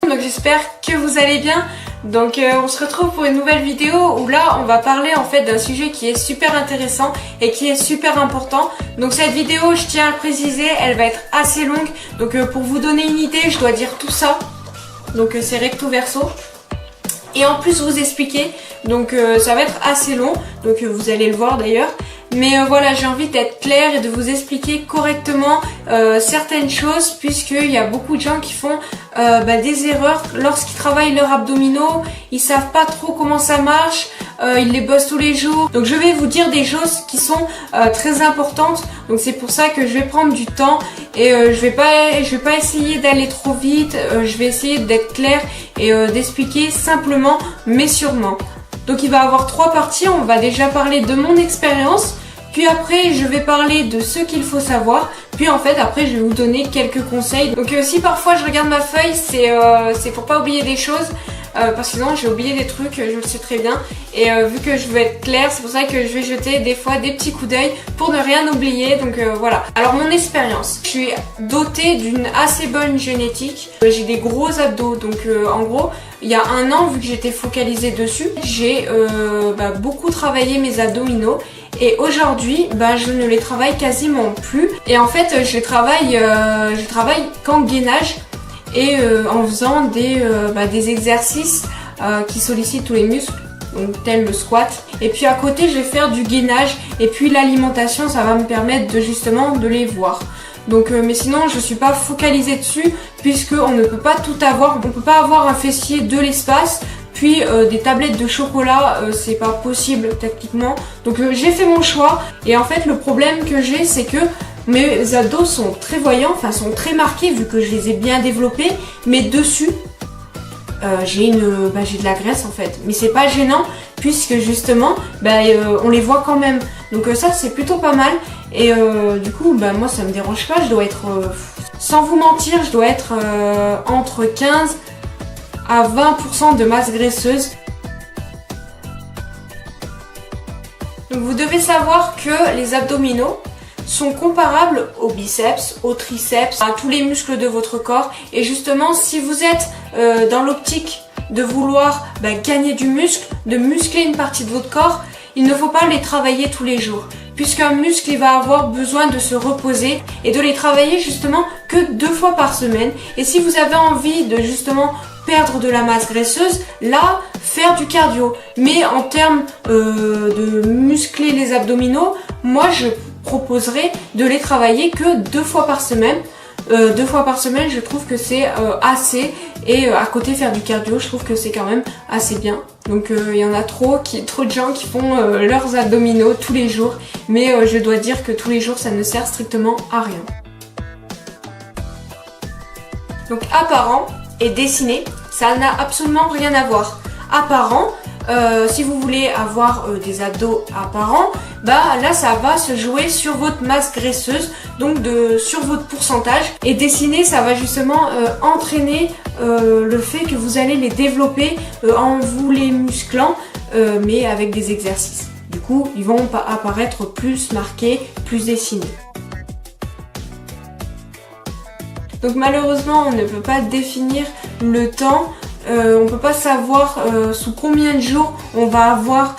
Donc j'espère que vous allez bien. Donc on se retrouve pour une nouvelle vidéo où là on va parler en fait d'un sujet qui est super intéressant et qui est super important. Donc cette vidéo, je tiens à le préciser, elle va être assez longue. Donc pour vous donner une idée, je dois dire tout ça. Donc c'est recto verso. Et en plus vous expliquer. Donc ça va être assez long. Donc vous allez le voir d'ailleurs. Mais voilà, j'ai envie d'être claire et de vous expliquer correctement certaines choses, puisqu'il y a beaucoup de gens qui font des erreurs lorsqu'ils travaillent leurs abdominaux. Ils savent pas trop comment ça marche, ils les bossent tous les jours. Donc je vais vous dire des choses qui sont très importantes. Donc c'est pour ça que je vais prendre du temps et je vais pas essayer d'aller trop vite. Je vais essayer d'être claire et d'expliquer simplement mais sûrement. Donc il va y avoir 3 parties, on va déjà parler de mon expérience, puis après je vais parler de ce qu'il faut savoir, puis en fait après je vais vous donner quelques conseils. Donc si parfois je regarde ma feuille, c'est pour pas oublier des choses, parce que sinon j'ai oublié des trucs, je le sais très bien, et vu que je veux être claire, c'est pour ça que je vais jeter des fois des petits coups d'œil pour ne rien oublier, donc voilà. Alors mon expérience, je suis dotée d'une assez bonne génétique, j'ai des gros abdos, donc en gros, il y a un an, vu que j'étais focalisée dessus, j'ai beaucoup travaillé mes abdominaux. Et aujourd'hui, je ne les travaille quasiment plus. Et en fait, je travaille qu'en gainage et en faisant des exercices qui sollicitent tous les muscles, donc tel le squat. Et puis à côté, je vais faire du gainage. Et puis l'alimentation, ça va me permettre de justement de les voir. Donc, mais sinon, je suis pas focalisée dessus, puisque on ne peut pas tout avoir. On peut pas avoir un fessier de l'espace. Puis des tablettes de chocolat, c'est pas possible techniquement. Donc j'ai fait mon choix. Et en fait le problème que j'ai, c'est que mes abdos sont très voyants, enfin sont très marqués vu que je les ai bien développés. Mais dessus, j'ai de la graisse en fait. Mais c'est pas gênant puisque justement, on les voit quand même. Donc ça c'est plutôt pas mal. Et du coup, moi ça me dérange pas. Je dois être, sans vous mentir, je dois être entre 15 à 20% de masse graisseuse. Donc vous devez savoir que les abdominaux sont comparables aux biceps, aux triceps, à tous les muscles de votre corps. Et justement, si vous êtes dans l'optique de vouloir gagner du muscle, de muscler une partie de votre corps, il ne faut pas les travailler tous les jours. Puisqu'un muscle il va avoir besoin de se reposer et de les travailler justement que 2 fois par semaine. Et si vous avez envie de justement perdre de la masse graisseuse, là, faire du cardio. Mais en termes de muscler les abdominaux, moi je proposerais de les travailler que 2 fois par semaine. 2 fois par semaine, je trouve que c'est assez. Et à côté faire du cardio, je trouve que c'est quand même assez bien. Donc il y en a trop de gens qui font leurs abdominaux tous les jours. Mais je dois dire que tous les jours, ça ne sert strictement à rien. Donc apparent et dessiné, ça n'a absolument rien à voir. Apparent, si vous voulez avoir des abdos apparents, là ça va se jouer sur votre masse graisseuse, donc sur votre pourcentage. Et dessiner, ça va justement entraîner le fait que vous allez les développer en vous les musclant, mais avec des exercices. Du coup, ils vont apparaître plus marqués, plus dessinés. Donc malheureusement, on ne peut pas définir le temps. On ne peut pas savoir sous combien de jours on va avoir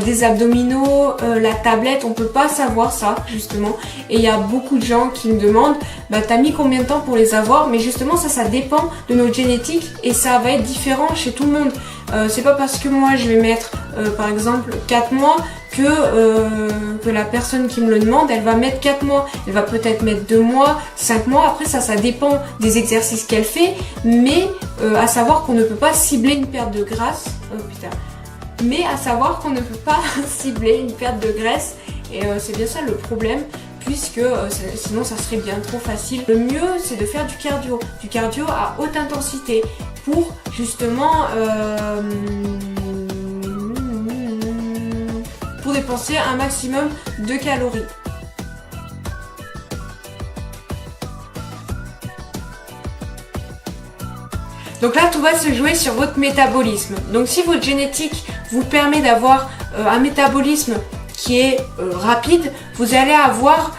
des abdominaux, la tablette, on peut pas savoir ça justement. Et il y a beaucoup de gens qui me demandent t'as mis combien de temps pour les avoir? Mais justement ça dépend de notre génétique et ça va être différent chez tout le monde. C'est pas parce que moi je vais mettre par exemple 4 mois que la personne qui me le demande, elle va mettre 4 mois. Elle va peut-être mettre 2 mois, 5 mois. Après ça dépend des exercices qu'elle fait. Mais à savoir qu'on ne peut pas cibler une perte de graisse. Mais à savoir qu'on ne peut pas cibler une perte de graisse. Et c'est bien ça le problème. Puisque sinon ça serait bien trop facile. Le mieux c'est de faire du cardio à haute intensité pour justement pour dépenser un maximum de calories. Donc là tout va se jouer sur votre métabolisme. Donc si votre génétique vous permet d'avoir un métabolisme qui est rapide, vous allez avoir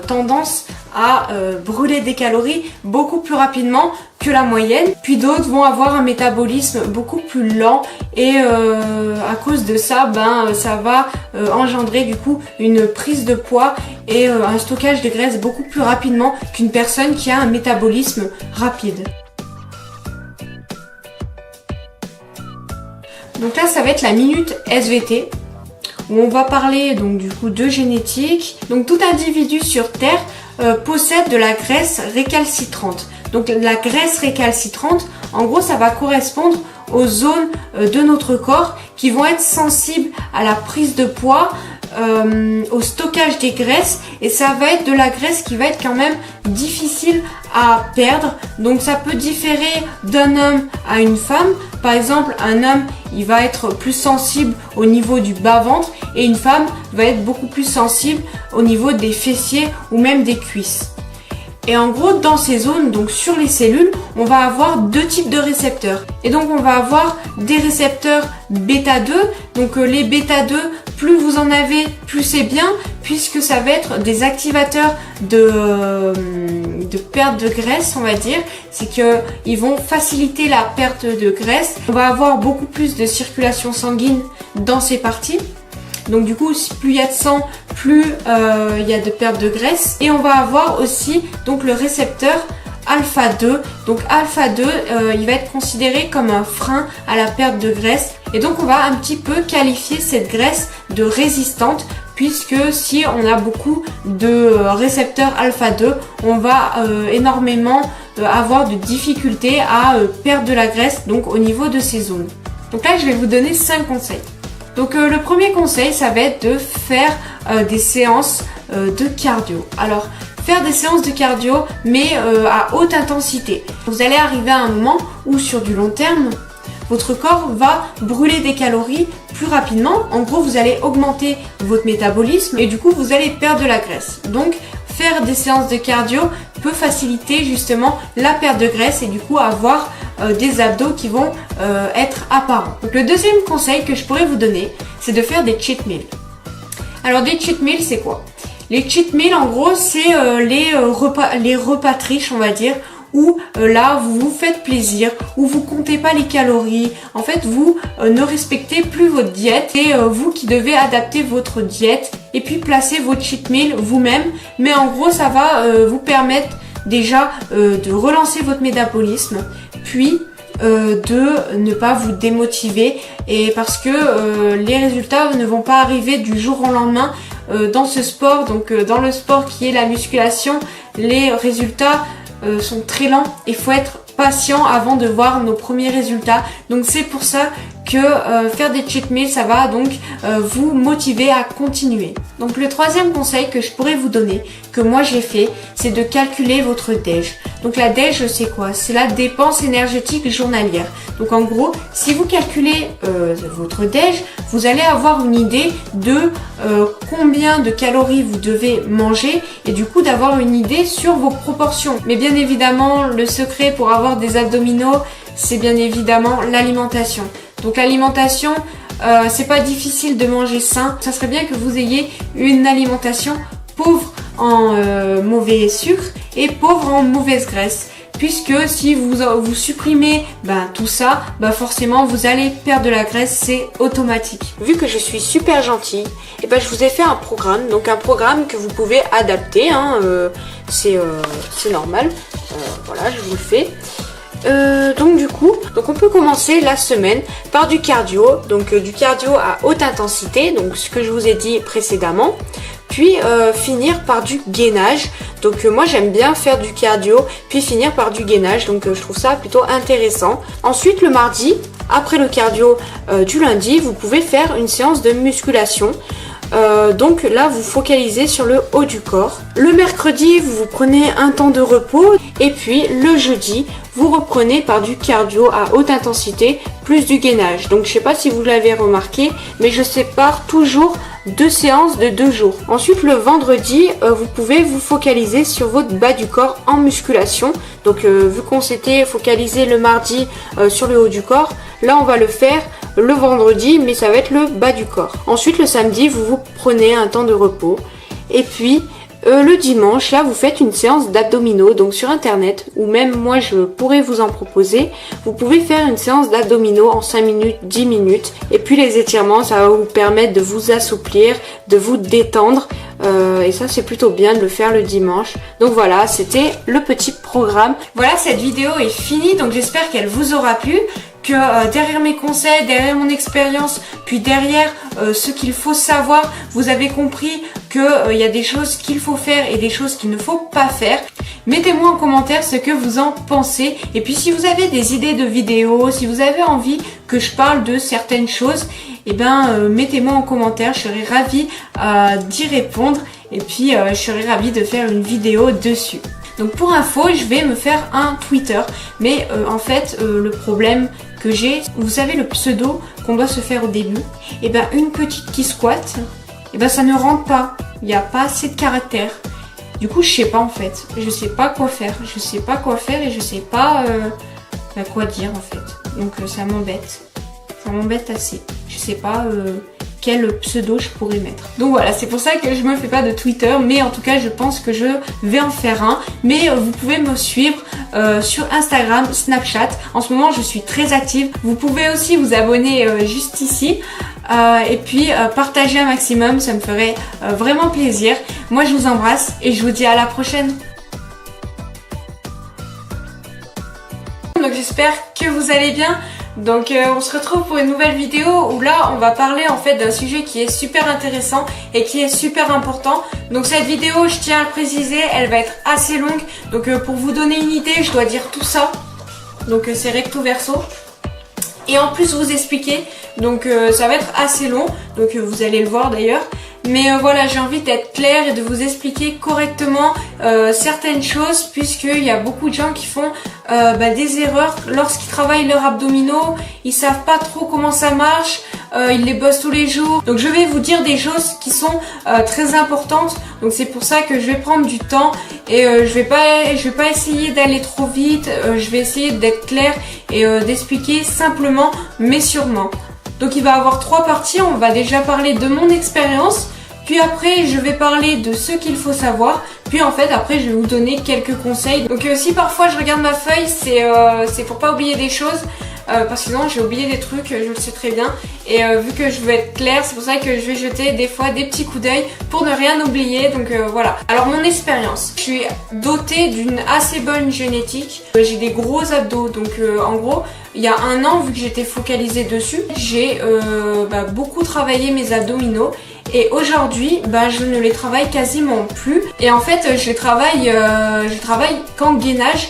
tendance à brûler des calories beaucoup plus rapidement que la moyenne. Puis d'autres vont avoir un métabolisme beaucoup plus lent et à cause de ça, ça va engendrer du coup une prise de poids et un stockage de graisse beaucoup plus rapidement qu'une personne qui a un métabolisme rapide. Donc là, ça va être la minute SVT, où on va parler donc du coup de génétique. Donc tout individu sur Terre possède de la graisse récalcitrante. Donc la graisse récalcitrante, en gros, ça va correspondre aux zones de notre corps qui vont être sensibles à la prise de poids, au stockage des graisses, et ça va être de la graisse qui va être quand même difficile à perdre. Donc ça peut différer d'un homme à une femme. Par exemple, un homme, il va être plus sensible au niveau du bas-ventre et une femme va être beaucoup plus sensible au niveau des fessiers ou même des cuisses. Et en gros, dans ces zones, donc sur les cellules, on va avoir deux types de récepteurs. Et donc on va avoir des récepteurs bêta 2. Donc les bêta 2, plus vous en avez, plus c'est bien, puisque ça va être des activateurs de perte de graisse, on va dire. C'est qu'ils vont faciliter la perte de graisse. On va avoir beaucoup plus de circulation sanguine dans ces parties. Donc du coup, plus il y a de sang, plus il y a de perte de graisse. Et on va avoir aussi donc le récepteur alpha 2. Donc alpha 2, il va être considéré comme un frein à la perte de graisse. Et donc on va un petit peu qualifier cette graisse de résistante, puisque si on a beaucoup de récepteurs alpha 2, on va énormément avoir de difficultés à perdre de la graisse donc au niveau de ces zones. Donc là, je vais vous donner 5 conseils. Donc le premier conseil, ça va être de faire des séances de cardio. Alors, faire des séances de cardio, mais à haute intensité. Vous allez arriver à un moment où sur du long terme, votre corps va brûler des calories plus rapidement. En gros, vous allez augmenter votre métabolisme et du coup, vous allez perdre de la graisse. Donc, faire des séances de cardio peut faciliter justement la perte de graisse et du coup avoir des abdos qui vont être apparents. Donc le deuxième conseil que je pourrais vous donner, c'est de faire des cheat meals. Alors des cheat meals, c'est quoi? Les cheat meals, en gros, c'est les repas triches, on va dire, où là vous vous faites plaisir, où vous comptez pas les calories, en fait vous ne respectez plus votre diète et vous qui devez adapter votre diète et puis placer votre cheat meal vous-même, mais en gros ça va vous permettre déjà de relancer votre métabolisme, puis de ne pas vous démotiver, et parce que les résultats ne vont pas arriver du jour au lendemain dans ce sport. Donc dans le sport qui est la musculation, les résultats sont très lents. Il faut être patient avant de voir nos premiers résultats. Donc c'est pour ça que faire des cheat meals, ça va donc vous motiver à continuer. Donc le troisième conseil que je pourrais vous donner, que moi j'ai fait, c'est de calculer votre déj. Donc la déj, c'est quoi? C'est la dépense énergétique journalière. Donc en gros, si vous calculez votre déj, vous allez avoir une idée de combien de calories vous devez manger et du coup d'avoir une idée sur vos proportions. Mais bien évidemment, le secret pour avoir des abdominaux, c'est bien évidemment l'alimentation. Donc l'alimentation, c'est pas difficile de manger sain. Ça serait bien que vous ayez une alimentation pauvre en mauvais sucre et pauvre en mauvaise graisse. Puisque si vous supprimez tout ça, forcément vous allez perdre de la graisse, c'est automatique. Vu que je suis super gentille, je vous ai fait un programme. Donc un programme que vous pouvez adapter, c'est normal. Voilà, je vous le fais. Donc du coup, on peut commencer la semaine par du cardio, donc du cardio à haute intensité, donc ce que je vous ai dit précédemment, puis finir par du gainage. Donc moi j'aime bien faire du cardio puis finir par du gainage, donc je trouve ça plutôt intéressant. Ensuite le mardi, après le cardio du lundi, vous pouvez faire une séance de musculation. Donc là vous focalisez sur le haut du corps. Le mercredi vous prenez un temps de repos et puis le jeudi vous reprenez par du cardio à haute intensité plus du gainage. Donc je sais pas si vous l'avez remarqué, mais je sépare toujours 2 séances de 2 jours. Ensuite le vendredi vous pouvez vous focaliser sur votre bas du corps en musculation. Donc vu qu'on s'était focalisé le mardi sur le haut du corps, là on va le faire le vendredi, mais ça va être le bas du corps. Ensuite le samedi vous prenez un temps de repos et puis le dimanche, là vous faites une séance d'abdominaux, donc sur internet, ou même moi je pourrais vous en proposer. Vous pouvez faire une séance d'abdominaux en 5 minutes, 10 minutes, et puis les étirements, ça va vous permettre de vous assouplir, de vous détendre, et ça c'est plutôt bien de le faire le dimanche. Donc voilà, c'était le petit programme. Voilà, cette vidéo est finie, donc j'espère qu'elle vous aura plu, que derrière mes conseils, derrière mon expérience, puis derrière ce qu'il faut savoir, vous avez compris que y a des choses qu'il faut faire et des choses qu'il ne faut pas faire. Mettez-moi en commentaire ce que vous en pensez, et puis si vous avez des idées de vidéos, si vous avez envie que je parle de certaines choses, et mettez-moi en commentaire, je serai ravie d'y répondre, et puis je serai ravie de faire une vidéo dessus. Donc pour info, je vais me faire un Twitter, mais en fait le problème que j'ai, vous savez le pseudo qu'on doit se faire au début, et une petite qui squatte, ça ne rentre pas, il n'y a pas assez de caractères. Du coup je sais pas en fait, je sais pas quoi faire, et je sais pas quoi dire en fait. Donc ça m'embête assez. Je sais pas quel pseudo je pourrais mettre. Donc voilà, c'est pour ça que je me fais pas de Twitter, mais en tout cas je pense que je vais en faire un. Mais vous pouvez me suivre sur Instagram, Snapchat. En ce moment je suis très active. Vous pouvez aussi vous abonner juste ici. Et puis partager un maximum, ça me ferait vraiment plaisir. Moi je vous embrasse et je vous dis à la prochaine. Donc j'espère que vous allez bien. Donc on se retrouve pour une nouvelle vidéo où là on va parler en fait d'un sujet qui est super intéressant et qui est super important. Donc cette vidéo, je tiens à le préciser, elle va être assez longue. Donc pour vous donner une idée, je dois dire tout ça. Donc c'est recto verso. Et en plus vous expliquer, donc ça va être assez long, donc vous allez le voir d'ailleurs. Mais voilà, j'ai envie d'être claire et de vous expliquer correctement certaines choses, puisqu'il y a beaucoup de gens qui font des erreurs lorsqu'ils travaillent leurs abdominaux. Ils savent pas trop comment ça marche, ils les bossent tous les jours. Donc je vais vous dire des choses qui sont très importantes. Donc c'est pour ça que je vais prendre du temps et je vais pas essayer d'aller trop vite. Je vais essayer d'être claire et d'expliquer simplement mais sûrement. Donc il va y avoir 3 parties. On va déjà parler de mon expérience. Puis après, je vais parler de ce qu'il faut savoir. Puis en fait, après, je vais vous donner quelques conseils. Donc si parfois je regarde ma feuille, c'est pour pas oublier des choses. Parce que sinon, j'ai oublié des trucs, je le sais très bien. Et vu que je veux être claire, c'est pour ça que je vais jeter des fois des petits coups d'œil pour ne rien oublier. Donc voilà. Alors mon expérience. Je suis dotée d'une assez bonne génétique. J'ai des gros abdos. Donc en gros, il y a 1 an, vu que j'étais focalisée dessus, j'ai beaucoup travaillé mes abdominaux. Et aujourd'hui, je ne les travaille quasiment plus. Et en fait, je travaille qu'en gainage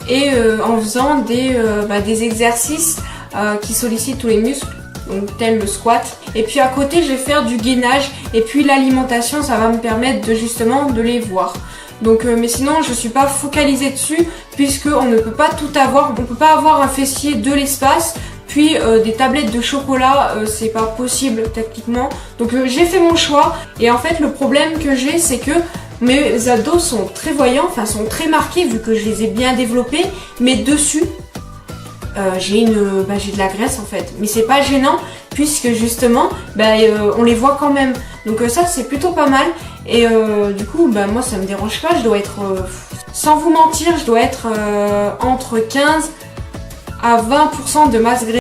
et en faisant des exercices qui sollicitent tous les muscles, donc tel le squat. Et puis à côté, je vais faire du gainage. Et puis l'alimentation, ça va me permettre de les voir. Donc, mais sinon, je suis pas focalisée dessus, puisqu'on ne peut pas tout avoir. On peut pas avoir un fessier de l'espace. Puis des tablettes de chocolat, c'est pas possible techniquement. Donc j'ai fait mon choix. Et en fait le problème que j'ai, c'est que mes abdos sont très voyants, enfin sont très marqués vu que je les ai bien développés. Mais dessus, j'ai de la graisse en fait. Mais c'est pas gênant puisque justement, on les voit quand même. Donc ça c'est plutôt pas mal. Et du coup, moi ça me dérange pas. Je dois être, sans vous mentir, je dois être entre 15 à 20% de masse graisseuse.